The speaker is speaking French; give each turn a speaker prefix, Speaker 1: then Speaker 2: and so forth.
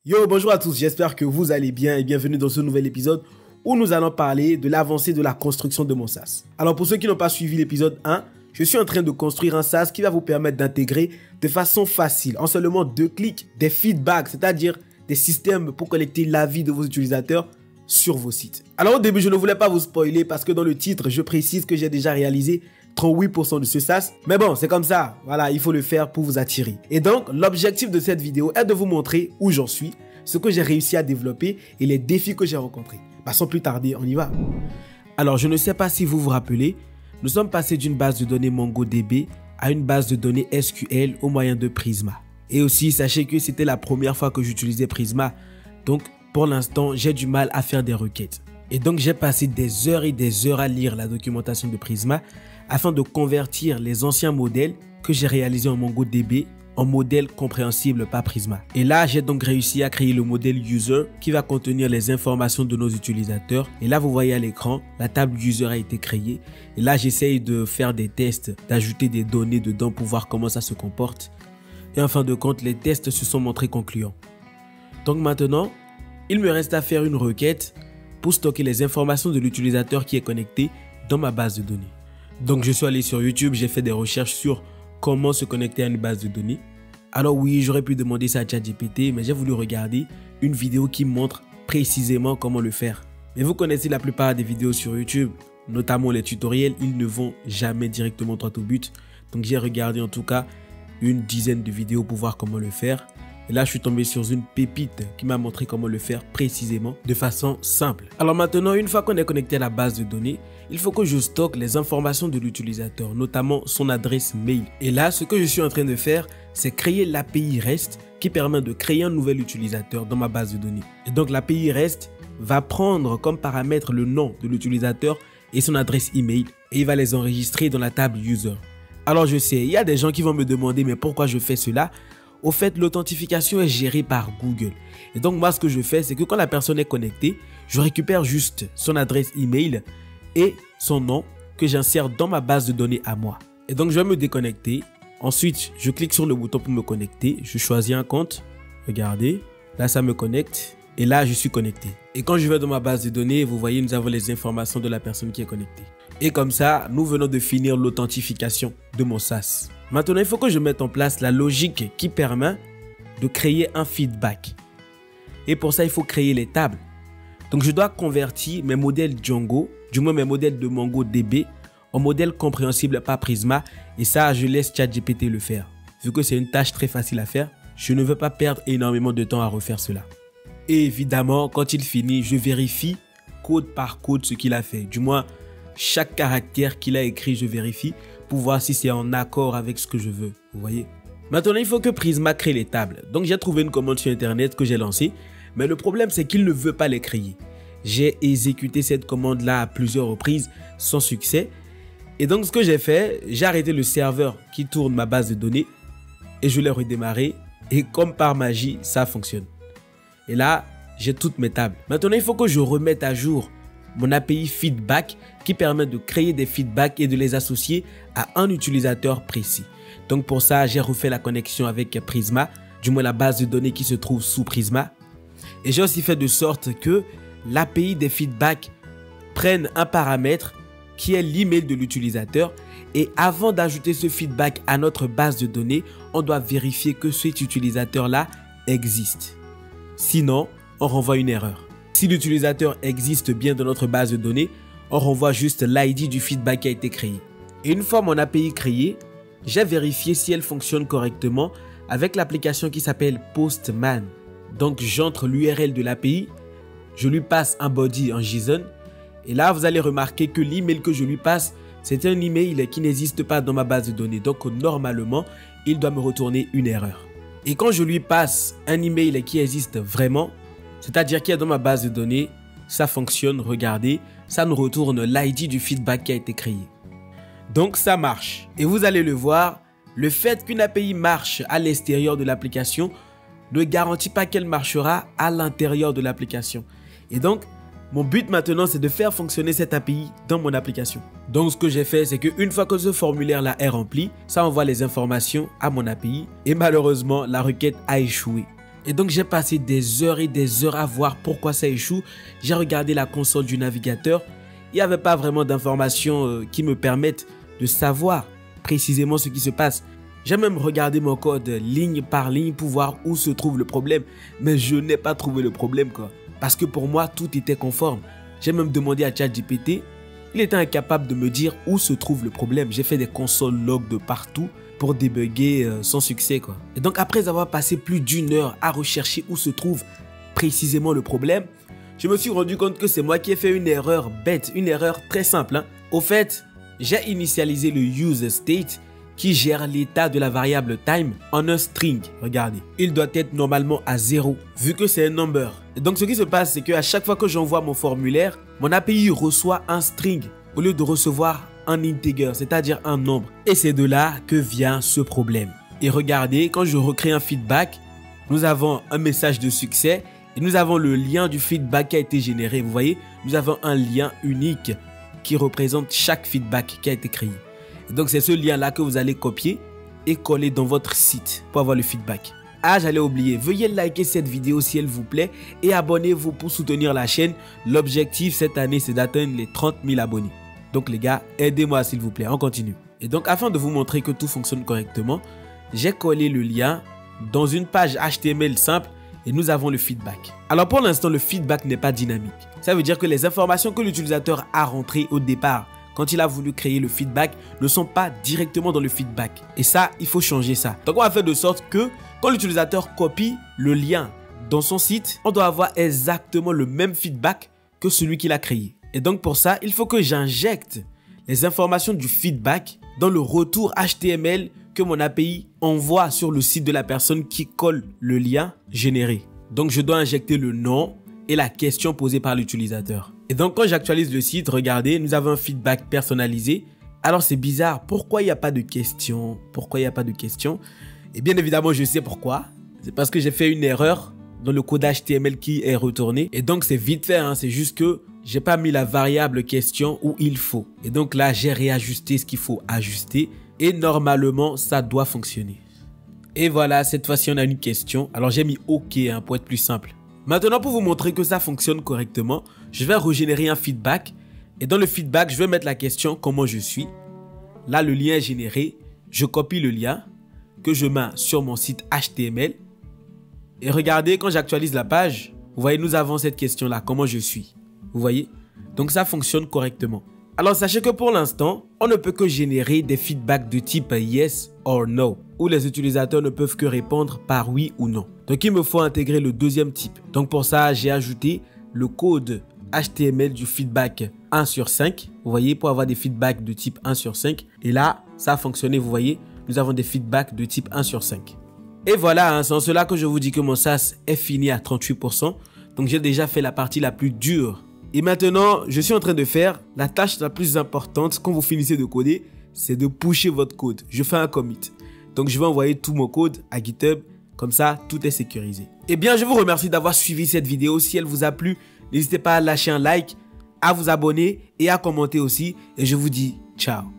Speaker 1: Yo, bonjour à tous, j'espère que vous allez bien et bienvenue dans ce nouvel épisode où nous allons parler de l'avancée de la construction de mon SaaS. Alors pour ceux qui n'ont pas suivi l'épisode 1, je suis en train de construire un SaaS qui va vous permettre d'intégrer de façon facile, en seulement 2 clics, des feedbacks, c'est-à-dire des systèmes pour collecter l'avis de vos utilisateurs sur vos sites. Alors au début, je ne voulais pas vous spoiler parce que dans le titre, je précise que j'ai déjà réalisé 38% de ce SaaS. Mais bon, c'est comme ça. Voilà, il faut le faire pour vous attirer. Et donc, l'objectif de cette vidéo est de vous montrer où j'en suis, ce que j'ai réussi à développer et les défis que j'ai rencontrés. Sans plus tarder, on y va. Alors, je ne sais pas si vous vous rappelez, nous sommes passés d'une base de données MongoDB à une base de données SQL au moyen de Prisma. Et aussi, sachez que c'était la première fois que j'utilisais Prisma. Donc, pour l'instant, j'ai du mal à faire des requêtes. Et donc, j'ai passé des heures et des heures à lire la documentation de Prisma afin de convertir les anciens modèles que j'ai réalisés en MongoDB en modèles compréhensibles par Prisma. Et là, j'ai donc réussi à créer le modèle User qui va contenir les informations de nos utilisateurs. Et là, vous voyez à l'écran, la table User a été créée. Et là, j'essaye de faire des tests, d'ajouter des données dedans pour voir comment ça se comporte. Et en fin de compte, les tests se sont montrés concluants. Donc maintenant, il me reste à faire une requête pour stocker les informations de l'utilisateur qui est connecté dans ma base de données. Donc je suis allé sur YouTube, j'ai fait des recherches sur comment se connecter à une base de données. Alors oui, j'aurais pu demander ça à ChatGPT, mais j'ai voulu regarder une vidéo qui montre précisément comment le faire. Mais vous connaissez la plupart des vidéos sur YouTube, notamment les tutoriels, ils ne vont jamais directement droit au but. Donc j'ai regardé en tout cas une dizaine de vidéos pour voir comment le faire. Et là, je suis tombé sur une pépite qui m'a montré comment le faire précisément, de façon simple. Alors maintenant, une fois qu'on est connecté à la base de données, il faut que je stocke les informations de l'utilisateur, notamment son adresse mail. Et là, ce que je suis en train de faire, c'est créer l'API REST qui permet de créer un nouvel utilisateur dans ma base de données. Et donc, l'API REST va prendre comme paramètre le nom de l'utilisateur et son adresse email et il va les enregistrer dans la table User. Alors, je sais, il y a des gens qui vont me demander, mais pourquoi je fais cela ? Au fait, l'authentification est gérée par Google. Et donc, moi, ce que je fais, c'est que quand la personne est connectée, je récupère juste son adresse email et son nom que j'insère dans ma base de données à moi. Et donc, je vais me déconnecter. Ensuite, je clique sur le bouton pour me connecter. Je choisis un compte. Regardez. Là, ça me connecte. Et là, je suis connecté. Et quand je vais dans ma base de données, vous voyez, nous avons les informations de la personne qui est connectée. Et comme ça, nous venons de finir l'authentification de mon SaaS. Maintenant, il faut que je mette en place la logique qui permet de créer un feedback. Et pour ça, il faut créer les tables. Donc, je dois convertir mes modèles Django, du moins mes modèles de MongoDB, en modèles compréhensibles par Prisma. Et ça, je laisse ChatGPT le faire. Vu que c'est une tâche très facile à faire, je ne veux pas perdre énormément de temps à refaire cela. Et évidemment, quand il finit, je vérifie code par code ce qu'il a fait. Du moins, chaque caractère qu'il a écrit, je vérifie pour voir si c'est en accord avec ce que je veux. Vous voyez? Maintenant, il faut que Prisma crée les tables. Donc, j'ai trouvé une commande sur Internet que j'ai lancée. Mais le problème, c'est qu'il ne veut pas les créer. J'ai exécuté cette commande-là à plusieurs reprises sans succès. Et donc, ce que j'ai fait, j'ai arrêté le serveur qui tourne ma base de données et je l'ai redémarré. Et comme par magie, ça fonctionne. Et là, j'ai toutes mes tables. Maintenant, il faut que je remette à jour mon API feedback qui permet de créer des feedbacks et de les associer à un utilisateur précis. Donc pour ça, j'ai refait la connexion avec Prisma, du moins la base de données qui se trouve sous Prisma. Et j'ai aussi fait de sorte que l'API des feedbacks prenne un paramètre qui est l'email de l'utilisateur. Et avant d'ajouter ce feedback à notre base de données, on doit vérifier que cet utilisateur-là existe. Sinon, on renvoie une erreur. Si l'utilisateur existe bien dans notre base de données, on renvoie juste l'ID du feedback qui a été créé. Et une fois mon API créée, j'ai vérifié si elle fonctionne correctement avec l'application qui s'appelle Postman. Donc j'entre l'URL de l'API, je lui passe un body en JSON et là vous allez remarquer que l'email que je lui passe, c'est un email qui n'existe pas dans ma base de données. Donc normalement, il doit me retourner une erreur. Et quand je lui passe un email qui existe vraiment, c'est-à-dire qu'il est dans ma base de données, ça fonctionne, regardez, ça nous retourne l'ID du feedback qui a été créé. Donc ça marche. Et vous allez le voir, le fait qu'une API marche à l'extérieur de l'application ne garantit pas qu'elle marchera à l'intérieur de l'application. Et donc, mon but maintenant, c'est de faire fonctionner cette API dans mon application. Donc, ce que j'ai fait, c'est qu'une fois que ce formulaire-là est rempli, ça envoie les informations à mon API. Et malheureusement, la requête a échoué. Et donc j'ai passé des heures et des heures à voir pourquoi ça échoue. J'ai regardé la console du navigateur. Il n'y avait pas vraiment d'informations qui me permettent de savoir précisément ce qui se passe. J'ai même regardé mon code ligne par ligne pour voir où se trouve le problème. Mais je n'ai pas trouvé le problème quoi. Parce que pour moi, tout était conforme. J'ai même demandé à ChatGPT. Il était incapable de me dire où se trouve le problème. J'ai fait des console logs de partout pour débugger sans succès quoi. Et donc après avoir passé plus d'une heure à rechercher où se trouve précisément le problème, je me suis rendu compte que c'est moi qui ai fait une erreur bête, une erreur très simple. Au fait, j'ai initialisé le useState qui gère l'état de la variable time en un string. Regardez, il doit être normalement à 0 vu que c'est un number. Et donc ce qui se passe, c'est qu'à chaque fois que j'envoie mon formulaire, mon API reçoit un string au lieu de recevoir un integer, c'est-à-dire un nombre. Et c'est de là que vient ce problème. Et regardez, quand je recrée un feedback, nous avons un message de succès et nous avons le lien du feedback qui a été généré. Vous voyez, nous avons un lien unique qui représente chaque feedback qui a été créé. Et donc c'est ce lien-là que vous allez copier et coller dans votre site pour avoir le feedback. Ah, j'allais oublier, veuillez liker cette vidéo si elle vous plaît et abonnez-vous pour soutenir la chaîne. L'objectif cette année, c'est d'atteindre les 30 000 abonnés. Donc les gars, aidez-moi s'il vous plaît, on continue. Et donc afin de vous montrer que tout fonctionne correctement, j'ai collé le lien dans une page HTML simple et nous avons le feedback. Alors pour l'instant, le feedback n'est pas dynamique. Ça veut dire que les informations que l'utilisateur a rentrées au départ quand il a voulu créer le feedback ne sont pas directement dans le feedback. Et ça, il faut changer ça. Donc on va faire de sorte que quand l'utilisateur copie le lien dans son site, on doit avoir exactement le même feedback que celui qu'il a créé. Et donc pour ça, il faut que j'injecte les informations du feedback dans le retour HTML que mon API envoie sur le site de la personne qui colle le lien généré. Donc je dois injecter le nom et la question posée par l'utilisateur. Et donc quand j'actualise le site, regardez, nous avons un feedback personnalisé. Alors c'est bizarre, pourquoi il n'y a pas de question? Pourquoi il n'y a pas de question? Et bien évidemment, je sais pourquoi. C'est parce que j'ai fait une erreur dans le code HTML qui est retourné. Et donc c'est vite fait, hein, c'est juste que j'ai pas mis la variable question où il faut. Et donc là, j'ai réajusté ce qu'il faut ajuster. Et normalement, ça doit fonctionner. Et voilà, cette fois-ci, on a une question. Alors j'ai mis OK hein, pour être plus simple. Maintenant, pour vous montrer que ça fonctionne correctement, je vais régénérer un feedback. Et dans le feedback, je vais mettre la question « Comment je suis ?» Là, le lien est généré. Je copie le lien que je mets sur mon site HTML. Et regardez, quand j'actualise la page, vous voyez, nous avons cette question-là. « Comment je suis ?» Vous voyez? Donc, ça fonctionne correctement. Alors, sachez que pour l'instant, on ne peut que générer des feedbacks de type « Yes » or « No » où les utilisateurs ne peuvent que répondre par « Oui » ou « Non ». Donc, il me faut intégrer le deuxième type. Donc, pour ça, j'ai ajouté le code HTML du feedback 1 sur 5. Vous voyez, pour avoir des feedbacks de type 1 sur 5. Et là, ça a fonctionné, vous voyez, nous avons des feedbacks de type 1 sur 5. Et voilà, hein, c'est en cela que je vous dis que mon SaaS est fini à 38%. Donc, j'ai déjà fait la partie la plus dure. Et maintenant, je suis en train de faire la tâche la plus importante quand vous finissez de coder, c'est de pusher votre code. Je fais un commit. Donc, je vais envoyer tout mon code à GitHub. Comme ça, tout est sécurisé. Eh bien, je vous remercie d'avoir suivi cette vidéo. Si elle vous a plu, n'hésitez pas à lâcher un like, à vous abonner et à commenter aussi. Et je vous dis ciao.